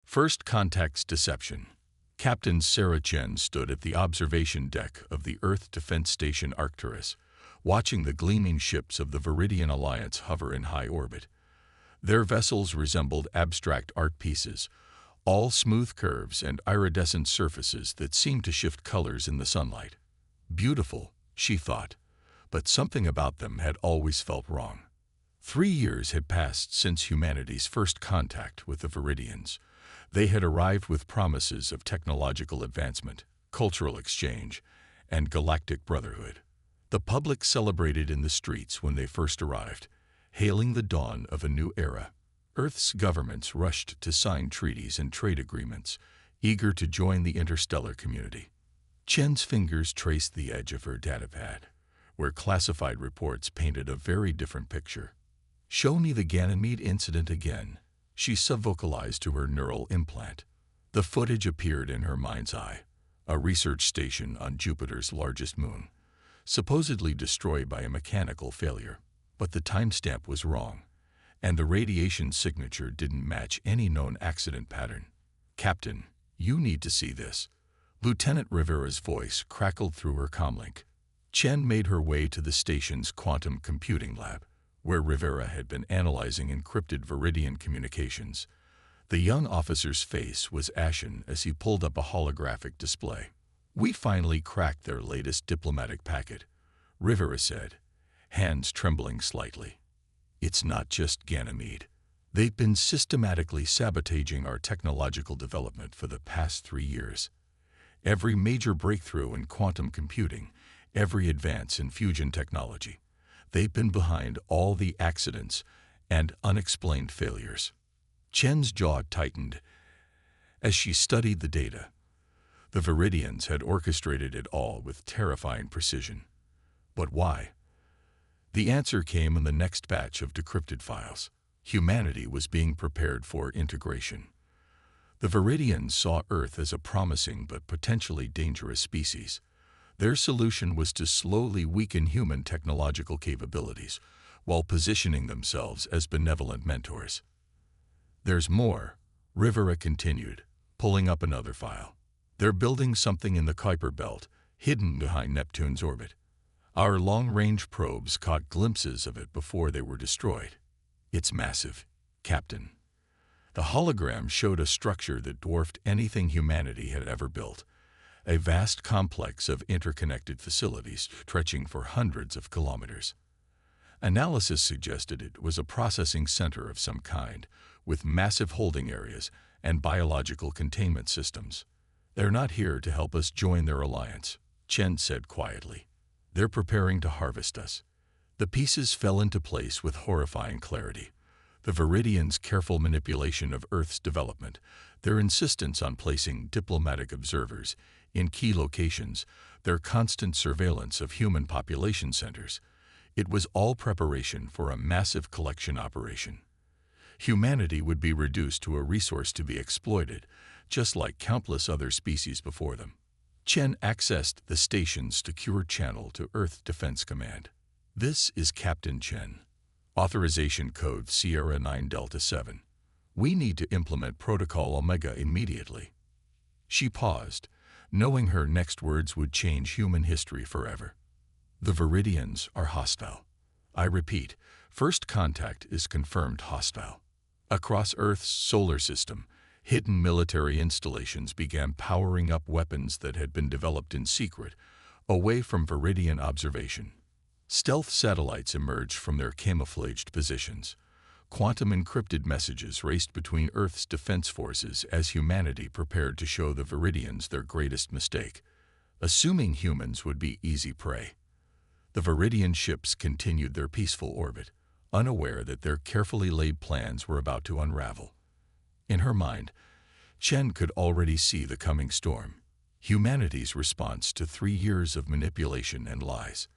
First Contact's Deception. Captain Sarah Chen stood at the observation deck of the Earth Defense Station Arcturus, watching the gleaming ships of the Viridian Alliance hover in high orbit. Their vessels resembled abstract art pieces, all smooth curves and iridescent surfaces that seemed to shift colors in the sunlight. Beautiful, she thought, but something about them had always felt wrong. 3 years had passed since humanity's first contact with the Viridians. They had arrived with promises of technological advancement, cultural exchange, and galactic brotherhood. The public celebrated in the streets when they first arrived, hailing the dawn of a new era. Earth's governments rushed to sign treaties and trade agreements, eager to join the interstellar community. Chen's fingers traced the edge of her datapad, where classified reports painted a very different picture. "Show me the Ganymede incident again," she subvocalized to her neural implant. The footage appeared in her mind's eye, a research station on Jupiter's largest moon, supposedly destroyed by a mechanical failure. But the timestamp was wrong, and the radiation signature didn't match any known accident pattern. "Captain, you need to see this." Lieutenant Rivera's voice crackled through her comlink. Chen made her way to the station's quantum computing lab, where Rivera had been analyzing encrypted Viridian communications. The young officer's face was ashen as he pulled up a holographic display. "We finally cracked their latest diplomatic packet," Rivera said, hands trembling slightly. "It's not just Ganymede. They've been systematically sabotaging our technological development for the past 3 years. Every major breakthrough in quantum computing, every advance in fusion technology, they've been behind all the accidents and unexplained failures." Chen's jaw tightened as she studied the data. The Viridians had orchestrated it all with terrifying precision. But why? The answer came in the next batch of decrypted files. Humanity was being prepared for integration. The Viridians saw Earth as a promising but potentially dangerous species. Their solution was to slowly weaken human technological capabilities, while positioning themselves as benevolent mentors. "There's more," Rivera continued, pulling up another file. "They're building something in the Kuiper Belt, hidden behind Neptune's orbit. Our long-range probes caught glimpses of it before they were destroyed. It's massive, Captain." The hologram showed a structure that dwarfed anything humanity had ever built, a vast complex of interconnected facilities stretching for hundreds of kilometers. Analysis suggested it was a processing center of some kind, with massive holding areas and biological containment systems. "They're not here to help us join their alliance," Chen said quietly. "They're preparing to harvest us." The pieces fell into place with horrifying clarity. The Viridians' careful manipulation of Earth's development, their insistence on placing diplomatic observers in key locations, their constant surveillance of human population centers, it was all preparation for a massive collection operation. Humanity would be reduced to a resource to be exploited, just like countless other species before them. Chen accessed the station's secure channel to Earth Defense Command. "This is Captain Chen. Authorization code Sierra 9 Delta 7. We need to implement Protocol Omega immediately." She paused, knowing her next words would change human history forever. "The Viridians are hostile. I repeat, first contact is confirmed hostile." Across Earth's solar system, hidden military installations began powering up weapons that had been developed in secret, away from Viridian observation. Stealth satellites emerged from their camouflaged positions. Quantum-encrypted messages raced between Earth's defense forces as humanity prepared to show the Viridians their greatest mistake, assuming humans would be easy prey. The Viridian ships continued their peaceful orbit, unaware that their carefully laid plans were about to unravel. In her mind, Chen could already see the coming storm, humanity's response to 3 years of manipulation and lies.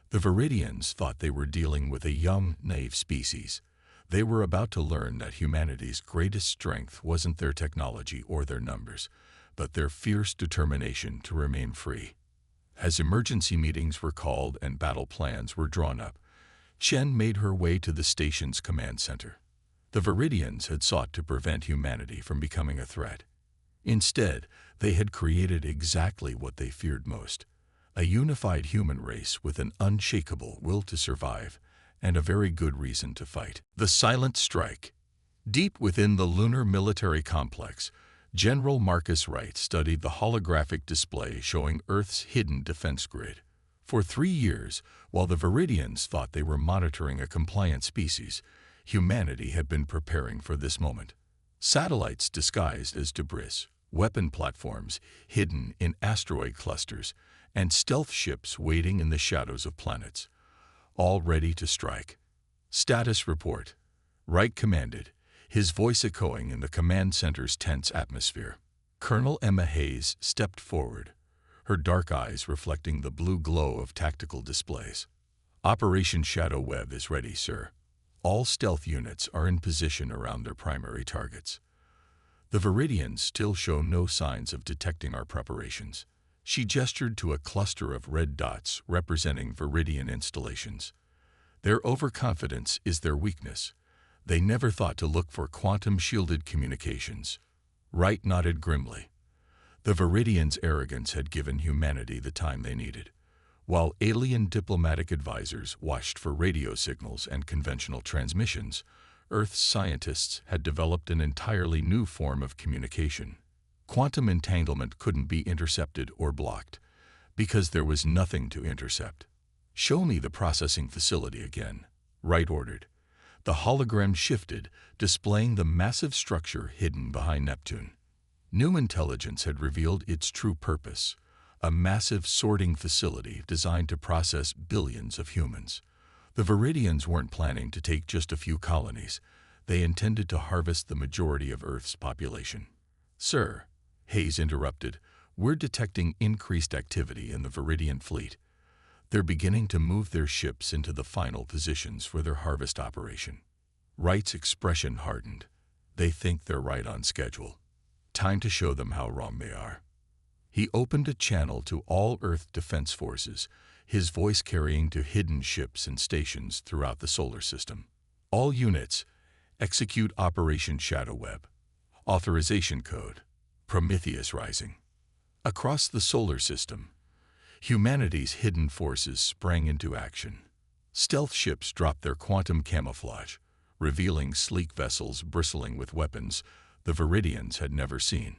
The Viridians thought they were dealing with a young, naive species. They were about to learn that humanity's greatest strength wasn't their technology or their numbers, but their fierce determination to remain free. As emergency meetings were called and battle plans were drawn up, Chen made her way to the station's command center. The Viridians had sought to prevent humanity from becoming a threat. Instead, they had created exactly what they feared most: a unified human race with an unshakable will to survive and a very good reason to fight. The Silent Strike. Deep within the lunar military complex, General Marcus Wright studied the holographic display showing Earth's hidden defense grid. For 3 years, while the Viridians thought they were monitoring a compliant species, humanity had been preparing for this moment. Satellites disguised as debris, weapon platforms hidden in asteroid clusters, and stealth ships waiting in the shadows of planets, all ready to strike. Status report. Wright commanded, his voice echoing in the command center's tense atmosphere. Colonel Emma Hayes stepped forward, her dark eyes reflecting the blue glow of tactical displays. Operation Shadow Web is ready, sir. All stealth units are in position around their primary targets. The Viridians still show no signs of detecting our preparations. She gestured to a cluster of red dots representing Viridian installations. Their overconfidence is their weakness. They never thought to look for quantum-shielded communications. Wright nodded grimly. The Viridians' arrogance had given humanity the time they needed. While alien diplomatic advisors watched for radio signals and conventional transmissions, Earth's scientists had developed an entirely new form of communication. Quantum entanglement couldn't be intercepted or blocked, because there was nothing to intercept. "Show me the processing facility again," Wright ordered. The hologram shifted, displaying the massive structure hidden behind Neptune. New intelligence had revealed its true purpose: a massive sorting facility designed to process billions of humans. The Viridians weren't planning to take just a few colonies. They intended to harvest the majority of Earth's population. "Sir," Hayes interrupted, "we're detecting increased activity in the Viridian fleet. They're beginning to move their ships into the final positions for their harvest operation." Wright's expression hardened. "They think they're right on schedule. Time to show them how wrong they are." He opened a channel to all Earth defense forces, his voice carrying to hidden ships and stations throughout the solar system. "All units, execute Operation Shadow Web. Authorization code: Prometheus Rising." Across the solar system, humanity's hidden forces sprang into action. Stealth ships dropped their quantum camouflage, revealing sleek vessels bristling with weapons the Viridians had never seen.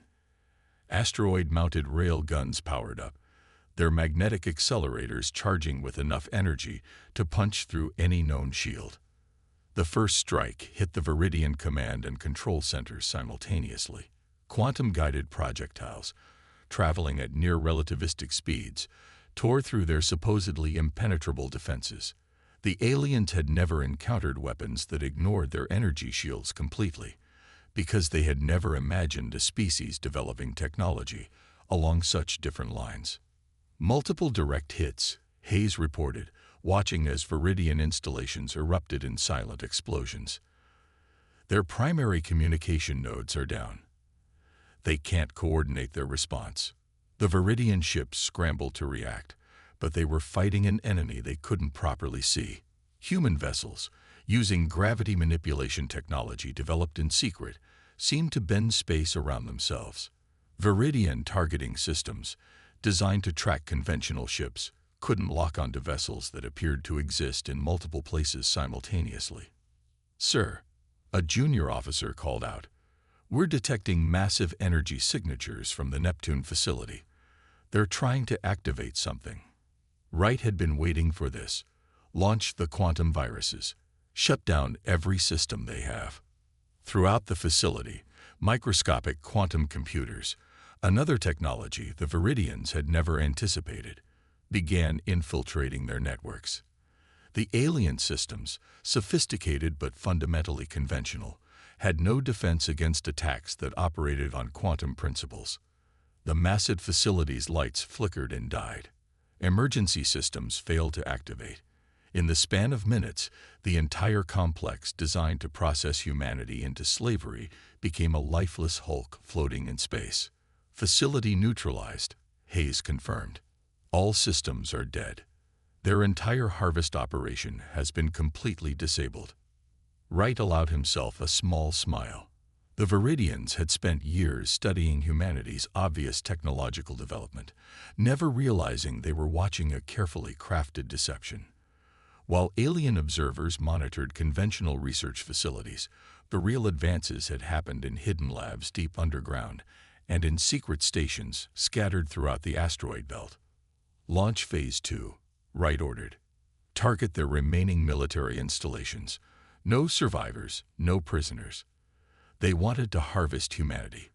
Asteroid-mounted rail guns powered up, their magnetic accelerators charging with enough energy to punch through any known shield. The first strike hit the Viridian command and control centers simultaneously. Quantum-guided projectiles, traveling at near-relativistic speeds, tore through their supposedly impenetrable defenses. The aliens had never encountered weapons that ignored their energy shields completely, because they had never imagined a species developing technology along such different lines. Multiple direct hits, Hayes reported, watching as Viridian installations erupted in silent explosions. Their primary communication nodes are down. They can't coordinate their response. The Viridian ships scrambled to react, but they were fighting an enemy they couldn't properly see. Human vessels, using gravity manipulation technology developed in secret, seemed to bend space around themselves. Viridian targeting systems, designed to track conventional ships, couldn't lock onto vessels that appeared to exist in multiple places simultaneously. "Sir," a junior officer called out, "we're detecting massive energy signatures from the Neptune facility. They're trying to activate something." Wright had been waiting for this. Launch the quantum viruses. Shut down every system they have. Throughout the facility, microscopic quantum computers, another technology the Viridians had never anticipated, began infiltrating their networks. The alien systems, sophisticated but fundamentally conventional, had no defense against attacks that operated on quantum principles. The massive facility's lights flickered and died. Emergency systems failed to activate. In the span of minutes, the entire complex designed to process humanity into slavery became a lifeless hulk floating in space. "Facility neutralized," Hayes confirmed. "All systems are dead. Their entire harvest operation has been completely disabled." Wright allowed himself a small smile. The Viridians had spent years studying humanity's obvious technological development, never realizing they were watching a carefully crafted deception. While alien observers monitored conventional research facilities, the real advances had happened in hidden labs deep underground and in secret stations scattered throughout the asteroid belt. Launch Phase 2, Wright ordered. Target their remaining military installations. No survivors, no prisoners. They wanted to harvest humanity.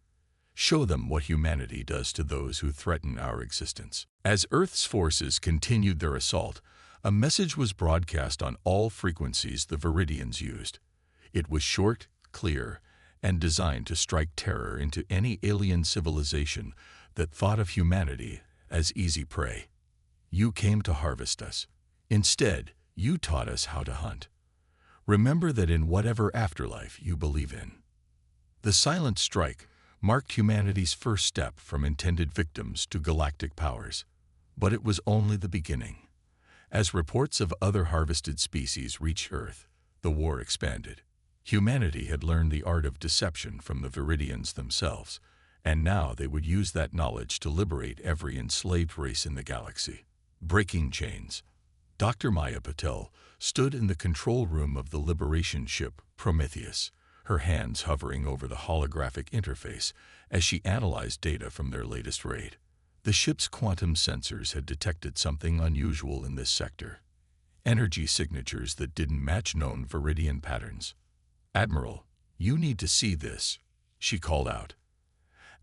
Show them what humanity does to those who threaten our existence. As Earth's forces continued their assault, a message was broadcast on all frequencies the Viridians used. It was short, clear, and designed to strike terror into any alien civilization that thought of humanity as easy prey. You came to harvest us. Instead, you taught us how to hunt. Remember that in whatever afterlife you believe in. The silent strike marked humanity's first step from intended victims to galactic powers. But it was only the beginning. As reports of other harvested species reached Earth, the war expanded. Humanity had learned the art of deception from the Viridians themselves, and now they would use that knowledge to liberate every enslaved race in the galaxy. Breaking chains. Dr. Maya Patel stood in the control room of the liberation ship Prometheus, her hands hovering over the holographic interface as she analyzed data from their latest raid. The ship's quantum sensors had detected something unusual in this sector. Energy signatures that didn't match known Viridian patterns. "Admiral, you need to see this," she called out.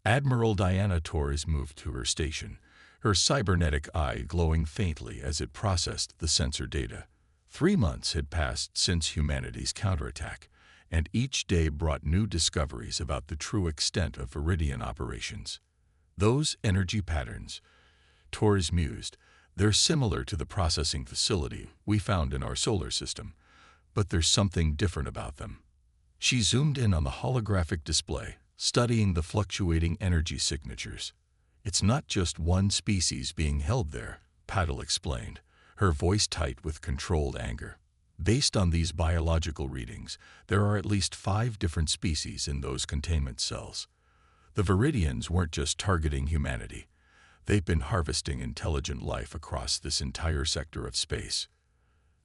Admiral Diana Torres moved to her station, her cybernetic eye glowing faintly as it processed the sensor data. 3 months had passed since humanity's counterattack, and each day brought new discoveries about the true extent of Viridian operations. "Those energy patterns," Torres mused, "they're similar to the processing facility we found in our solar system, but there's something different about them." She zoomed in on the holographic display, studying the fluctuating energy signatures. "It's not just one species being held there," Patel explained, her voice tight with controlled anger. "Based on these biological readings, there are at least 5 different species in those containment cells. The Viridians weren't just targeting humanity. They've been harvesting intelligent life across this entire sector of space."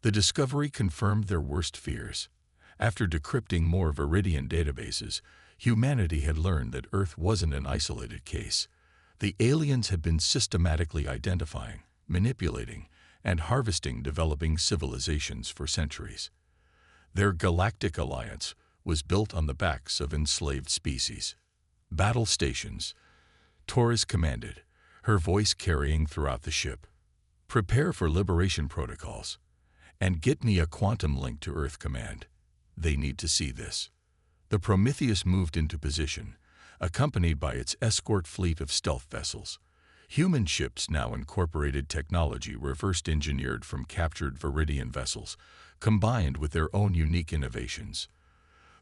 The discovery confirmed their worst fears. After decrypting more Viridian databases, humanity had learned that Earth wasn't an isolated case. The aliens had been systematically identifying, manipulating, and harvesting developing civilizations for centuries. Their Galactic alliance was built on the backs of enslaved species. "Battle stations," Torres commanded, her voice carrying throughout the ship. "Prepare for liberation protocols. And get me a quantum link to Earth Command. They need to see this." The Prometheus moved into position, accompanied by its escort fleet of stealth vessels. Human ships now incorporated technology reversed engineered from captured Viridian vessels, combined with their own unique innovations.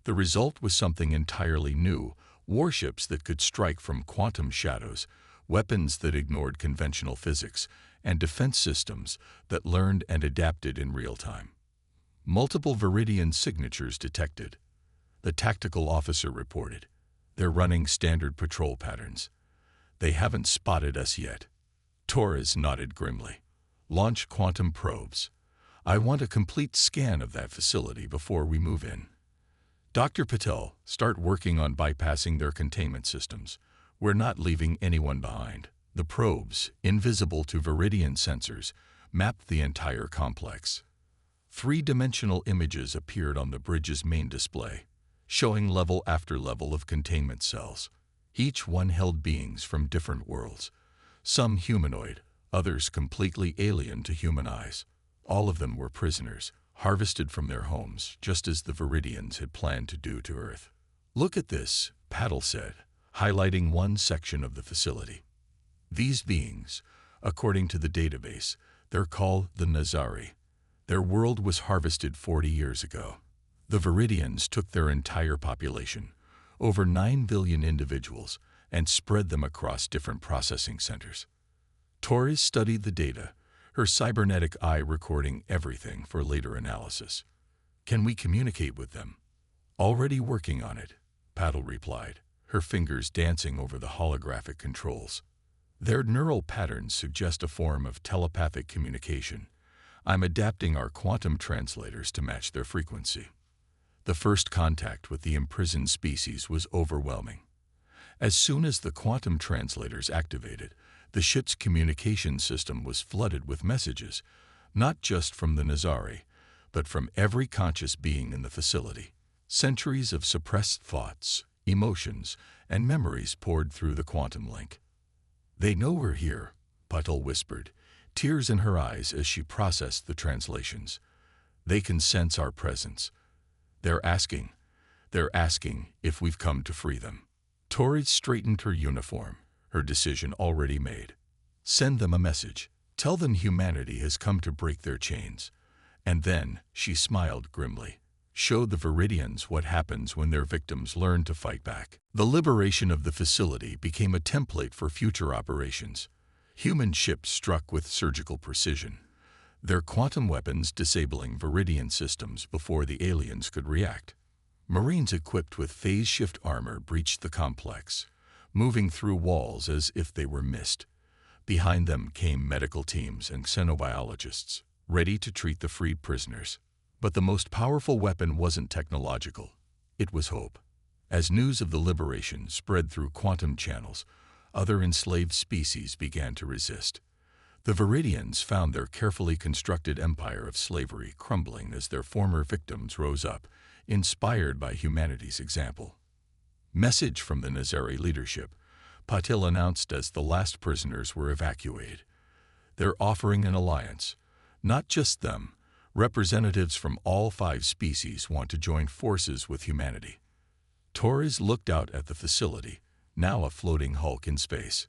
The result was something entirely new: warships that could strike from quantum shadows, weapons that ignored conventional physics, and defense systems that learned and adapted in real time. Multiple Viridian signatures detected, the tactical officer reported. "They're running standard patrol patterns. They haven't spotted us yet." Torres nodded grimly. "Launch quantum probes. I want a complete scan of that facility before we move in." "Dr. Patel, start working on bypassing their containment systems. We're not leaving anyone behind." The probes, invisible to Viridian sensors, mapped the entire complex. 3-dimensional images appeared on the bridge's main display, showing level after level of containment cells. Each one held beings from different worlds, some humanoid, others completely alien to human eyes. All of them were prisoners, harvested from their homes, just as the Viridians had planned to do to Earth. "Look at this," Patel said, highlighting one section of the facility. "These beings, according to the database, they're called the Nazari. Their world was harvested 40 years ago. The Viridians took their entire population, over 9 billion individuals, and spread them across different processing centers." Torres studied the data, her cybernetic eye recording everything for later analysis. Can we communicate with them? Already working on it, Paddle replied, her fingers dancing over the holographic controls. Their neural patterns suggest a form of telepathic communication. I'm adapting our quantum translators to match their frequency. The first contact with the imprisoned species was overwhelming. As soon as the quantum translators activated, the ship's communication system was flooded with messages, not just from the Nazari, but from every conscious being in the facility. Centuries of suppressed thoughts, emotions, and memories poured through the quantum link. They know we're here, Patil whispered, tears in her eyes as she processed the translations. They can sense our presence. They're asking if we've come to free them. Torres straightened her uniform, her decision already made. Send them a message. Tell them humanity has come to break their chains. And then, she smiled grimly, show the Viridians what happens when their victims learn to fight back. The liberation of the facility became a template for future operations. Human ships struck with surgical precision, their quantum weapons disabling Viridian systems before the aliens could react. Marines equipped with phase-shift armor breached the complex, moving through walls as if they were mist. Behind them came medical teams and xenobiologists, ready to treat the freed prisoners. But the most powerful weapon wasn't technological. It was hope. As news of the liberation spread through quantum channels, other enslaved species began to resist. The Viridians found their carefully constructed empire of slavery crumbling as their former victims rose up, inspired by humanity's example. Message from the Nazari leadership, Patil announced as the last prisoners were evacuated. They're offering an alliance. Not just them. Representatives from all 5 species want to join forces with humanity. Torres looked out at the facility, now a floating hulk in space.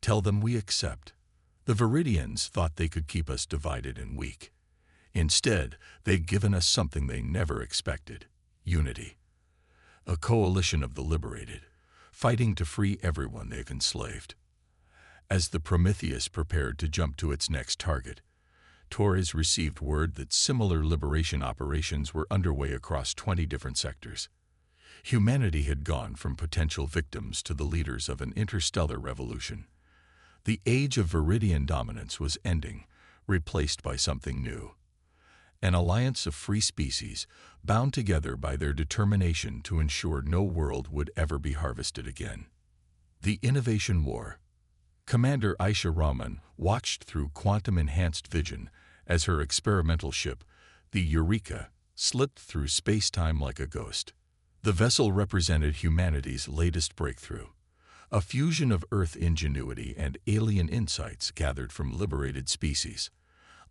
Tell them we accept. The Viridians thought they could keep us divided and weak. Instead, they've given us something they never expected: unity. A coalition of the liberated, fighting to free everyone they've enslaved. As the Prometheus prepared to jump to its next target, Torres received word that similar liberation operations were underway across 20 different sectors. Humanity had gone from potential victims to the leaders of an interstellar revolution. The age of Viridian dominance was ending, replaced by something new. An alliance of free species, bound together by their determination to ensure no world would ever be harvested again. The Innovation War. Commander Aisha Rahman watched through quantum-enhanced vision as her experimental ship, the Eureka, slipped through space-time like a ghost. The vessel represented humanity's latest breakthrough, a fusion of Earth ingenuity and alien insights gathered from liberated species.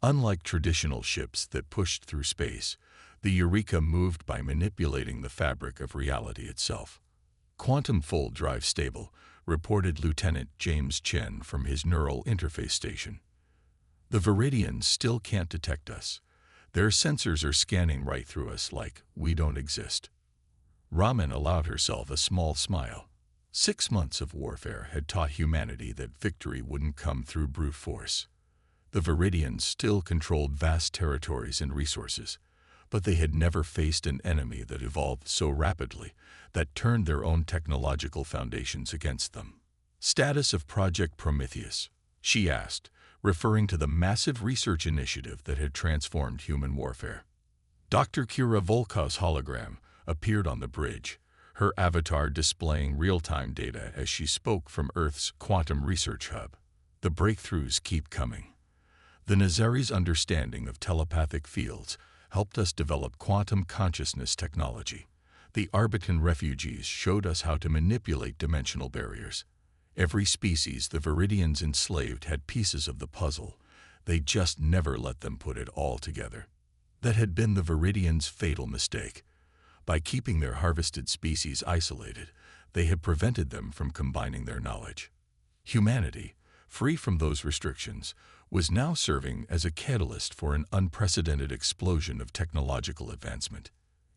Unlike traditional ships that pushed through space, the Eureka moved by manipulating the fabric of reality itself. Quantum full drive stable, reported Lieutenant James Chen from his neural interface station. The Viridians still can't detect us. Their sensors are scanning right through us like we don't exist. Raman allowed herself a small smile. 6 months of warfare had taught humanity that victory wouldn't come through brute force. The Viridians still controlled vast territories and resources, but they had never faced an enemy that evolved so rapidly that turned their own technological foundations against them. Status of Project Prometheus, she asked, referring to the massive research initiative that had transformed human warfare. Dr. Kira Volkov's hologram appeared on the bridge, her avatar displaying real-time data as she spoke from Earth's quantum research hub. The breakthroughs keep coming. The Nazari's understanding of telepathic fields helped us develop quantum consciousness technology. The Arbican refugees showed us how to manipulate dimensional barriers. Every species the Viridians enslaved had pieces of the puzzle. They just never let them put it all together. That had been the Viridians' fatal mistake. By keeping their harvested species isolated, they had prevented them from combining their knowledge. Humanity, free from those restrictions, was now serving as a catalyst for an unprecedented explosion of technological advancement.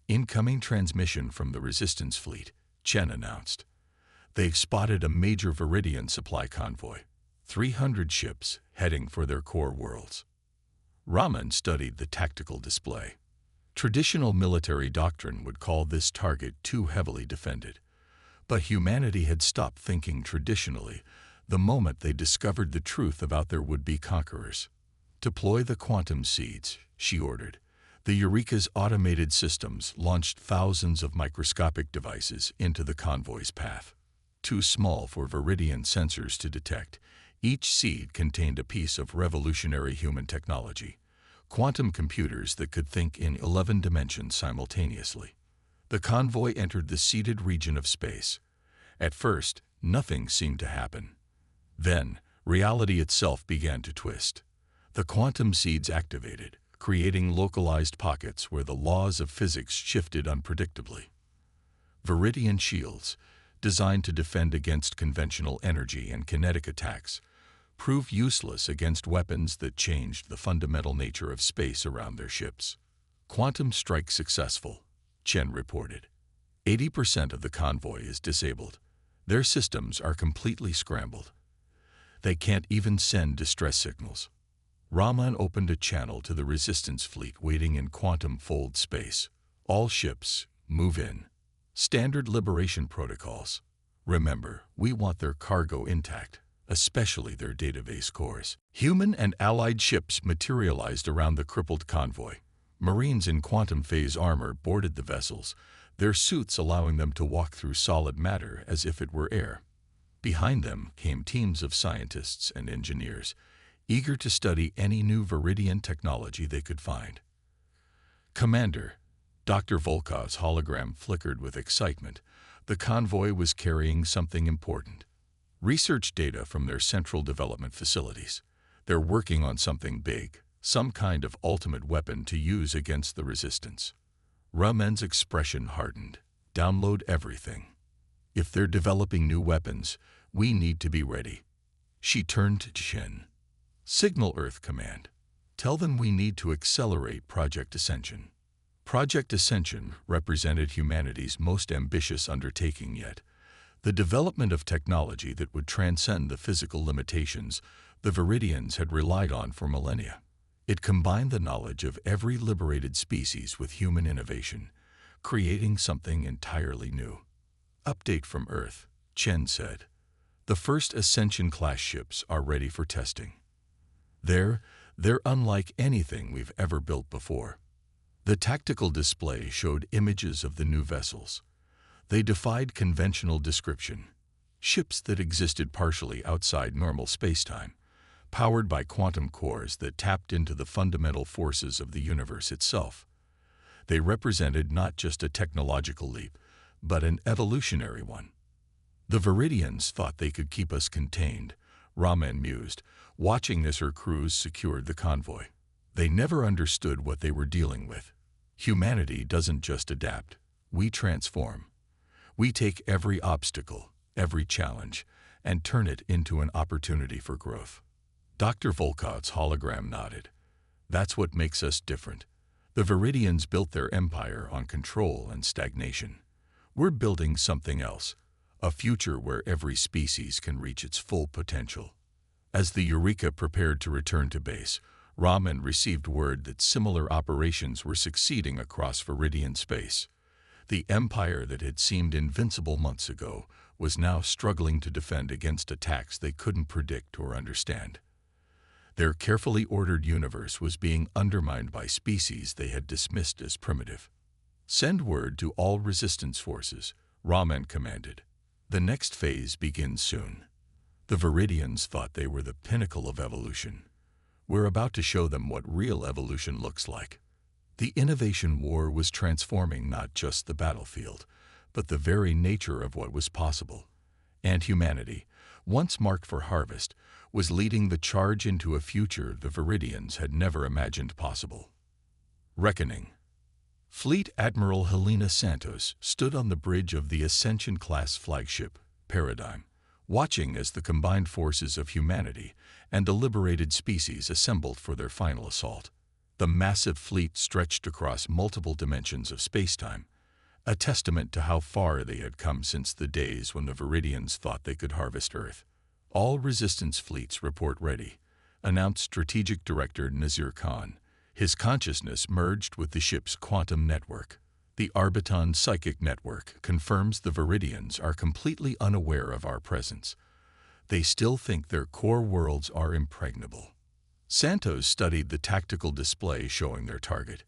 Incoming transmission from the Resistance Fleet, Chen announced. They've spotted a major Viridian supply convoy, 300 ships heading for their core worlds. Raman studied the tactical display. Traditional military doctrine would call this target too heavily defended. But humanity had stopped thinking traditionally the moment they discovered the truth about their would-be conquerors. "Deploy the quantum seeds," she ordered. The Eureka's automated systems launched thousands of microscopic devices into the convoy's path. Too small for Viridian sensors to detect, each seed contained a piece of revolutionary human technology, quantum computers that could think in 11 dimensions simultaneously. The convoy entered the seeded region of space. At first, nothing seemed to happen. Then, reality itself began to twist. The quantum seeds activated, creating localized pockets where the laws of physics shifted unpredictably. Viridian shields, designed to defend against conventional energy and kinetic attacks, proved useless against weapons that changed the fundamental nature of space around their ships. "Quantum strike successful," Chen reported. 80% of the convoy is disabled. Their systems are completely scrambled. They can't even send distress signals. Raman opened a channel to the resistance fleet waiting in quantum fold space. "All ships, move in. Standard liberation protocols. Remember, we want their cargo intact, especially their database cores." Human and allied ships materialized around the crippled convoy. Marines in quantum phase armor boarded the vessels, their suits allowing them to walk through solid matter as if it were air. Behind them came teams of scientists and engineers, eager to study any new Viridian technology they could find. "Commander," Dr. Volkov's hologram flickered with excitement. The convoy was carrying something important. Research data from their central development facilities. They're working on something big, some kind of ultimate weapon to use against the resistance. Ramen's expression hardened. "Download everything. If they're developing new weapons, we need to be ready." She turned to Chen. "Signal Earth Command. Tell them we need to accelerate Project Ascension." Project Ascension represented humanity's most ambitious undertaking yet, the development of technology that would transcend the physical limitations the Viridians had relied on for millennia. It combined the knowledge of every liberated species with human innovation, creating something entirely new. "Update from Earth," Chen said. "The first Ascension-class ships are ready for testing. They're unlike anything we've ever built before." The tactical display showed images of the new vessels. They defied conventional description. Ships that existed partially outside normal spacetime, powered by quantum cores that tapped into the fundamental forces of the universe itself. They represented not just a technological leap, but an evolutionary one. "The Viridians thought they could keep us contained," Raman mused, watching as her crews secured the convoy. They never understood what they were dealing with. Humanity doesn't just adapt, we transform. We take every obstacle, every challenge, and turn it into an opportunity for growth. Dr. Volkov's hologram nodded. "That's what makes us different. The Viridians built their empire on control and stagnation. We're building something else, a future where every species can reach its full potential." As the Eureka prepared to return to base, Raman received word that similar operations were succeeding across Viridian space. The empire that had seemed invincible months ago was now struggling to defend against attacks they couldn't predict or understand. Their carefully ordered universe was being undermined by species they had dismissed as primitive. "Send word to all resistance forces," Raman commanded. "The next phase begins soon." The Viridians thought they were the pinnacle of evolution. "We're about to show them what real evolution looks like." The innovation war was transforming not just the battlefield, but the very nature of what was possible. And humanity, once marked for harvest, was leading the charge into a future the Viridians had never imagined possible. Reckoning. Fleet Admiral Helena Santos stood on the bridge of the Ascension-class flagship, Paradigm, watching as the combined forces of humanity and the liberated species assembled for their final assault. The massive fleet stretched across multiple dimensions of spacetime, a testament to how far they had come since the days when the Viridians thought they could harvest Earth. "All resistance fleets report ready," announced Strategic Director Nazir Khan. His consciousness merged with the ship's quantum network. The Arbiton psychic network confirms the Viridians are completely unaware of our presence. They still think their core worlds are impregnable. Santos studied the tactical display showing their target,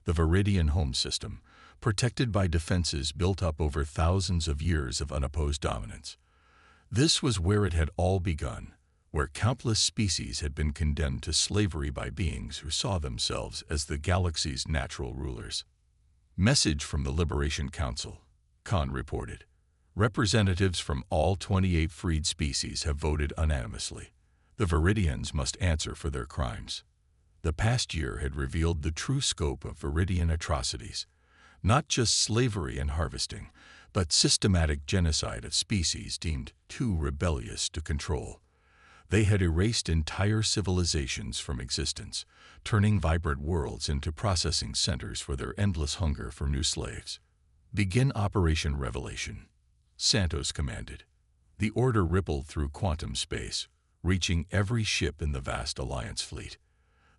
the Viridian home system, protected by defenses built up over thousands of years of unopposed dominance. This was where it had all begun, where countless species had been condemned to slavery by beings who saw themselves as the galaxy's natural rulers. Message from the Liberation Council, Khan reported. Representatives from all 28 freed species have voted unanimously. The Viridians must answer for their crimes. The past year had revealed the true scope of Viridian atrocities, not just slavery and harvesting, but systematic genocide of species deemed too rebellious to control. They had erased entire civilizations from existence, turning vibrant worlds into processing centers for their endless hunger for new slaves. Begin Operation Revelation, Santos commanded. The order rippled through quantum space, reaching every ship in the vast Alliance fleet.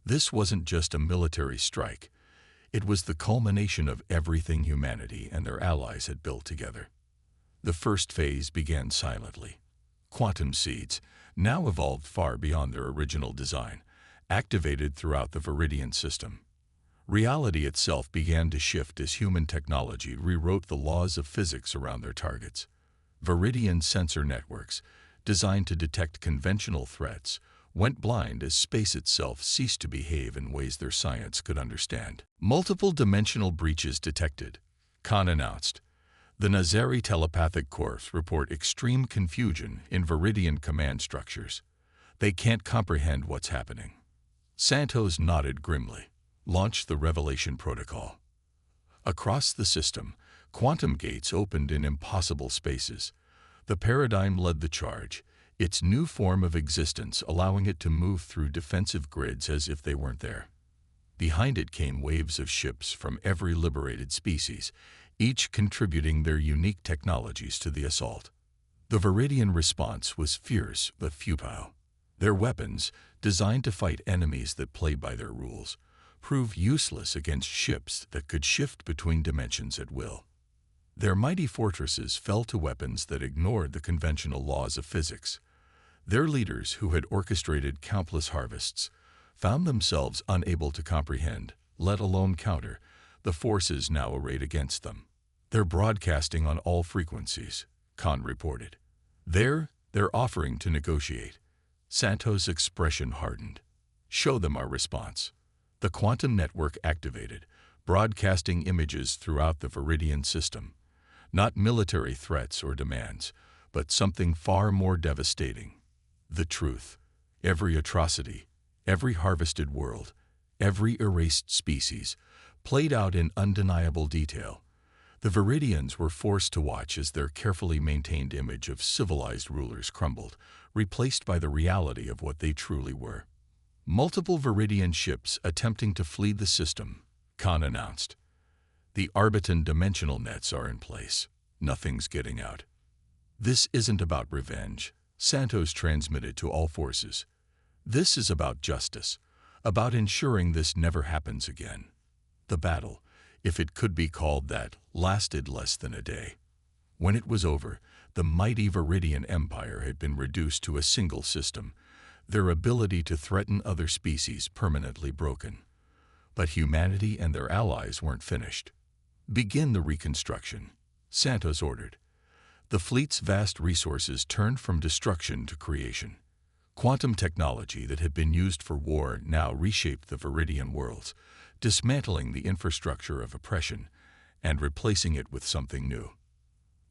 This wasn't just a military strike. It was the culmination of everything humanity and their allies had built together. The first phase began silently. Quantum seeds, now evolved far beyond their original design, activated throughout the Viridian system. Reality itself began to shift as human technology rewrote the laws of physics around their targets. Viridian sensor networks, designed to detect conventional threats, went blind as space itself ceased to behave in ways their science could understand. Multiple dimensional breaches detected, Khan announced. The Nazari telepathic corps report extreme confusion in Viridian command structures. They can't comprehend what's happening. Santos nodded grimly. Launch the Revelation Protocol. Across the system, quantum gates opened in impossible spaces. The paradigm led the charge, its new form of existence allowing it to move through defensive grids as if they weren't there. Behind it came waves of ships from every liberated species, each contributing their unique technologies to the assault. The Viridian response was fierce but futile. Their weapons, designed to fight enemies that played by their rules, proved useless against ships that could shift between dimensions at will. Their mighty fortresses fell to weapons that ignored the conventional laws of physics. Their leaders, who had orchestrated countless harvests, found themselves unable to comprehend, let alone counter, the forces now arrayed against them. They're broadcasting on all frequencies, Khan reported. They're offering to negotiate. Santos' expression hardened. Show them our response. The quantum network activated, broadcasting images throughout the Viridian system. Not military threats or demands, but something far more devastating. The truth. Every atrocity, every harvested world, every erased species, played out in undeniable detail. The Viridians were forced to watch as their carefully maintained image of civilized rulers crumbled, replaced by the reality of what they truly were. Multiple Viridian ships attempting to flee the system, Khan announced. The Arbiton dimensional nets are in place. Nothing's getting out. This isn't about revenge, Santos transmitted to all forces. This is about justice, about ensuring this never happens again. The battle, if it could be called that, lasted less than a day. When it was over, the mighty Viridian Empire had been reduced to a single system, their ability to threaten other species permanently broken. But humanity and their allies weren't finished. Begin the reconstruction, Santos ordered. The fleet's vast resources turned from destruction to creation. Quantum technology that had been used for war now reshaped the Viridian worlds, dismantling the infrastructure of oppression and replacing it with something new.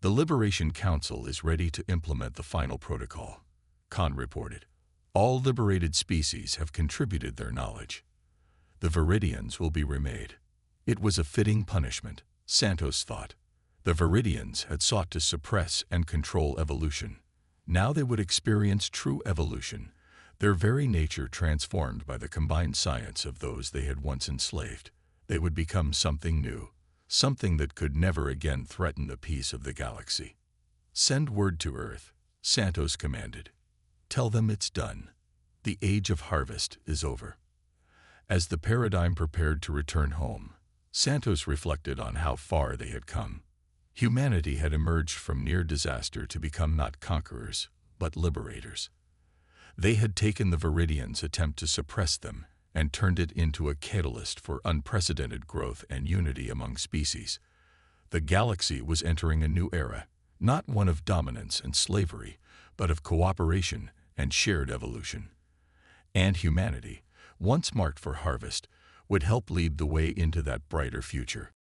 The Liberation Council is ready to implement the final protocol, Khan reported. All liberated species have contributed their knowledge. The Viridians will be remade. It was a fitting punishment, Santos thought. The Viridians had sought to suppress and control evolution. Now they would experience true evolution, their very nature transformed by the combined science of those they had once enslaved. They would become something new, something that could never again threaten the peace of the galaxy. Send word to Earth, Santos commanded. Tell them it's done. The age of harvest is over. As the paradigm prepared to return home, Santos reflected on how far they had come. Humanity had emerged from near disaster to become not conquerors, but liberators. They had taken the Viridians' attempt to suppress them and turned it into a catalyst for unprecedented growth and unity among species. The galaxy was entering a new era, not one of dominance and slavery, but of cooperation and shared evolution. And humanity, once marked for harvest, would help lead the way into that brighter future.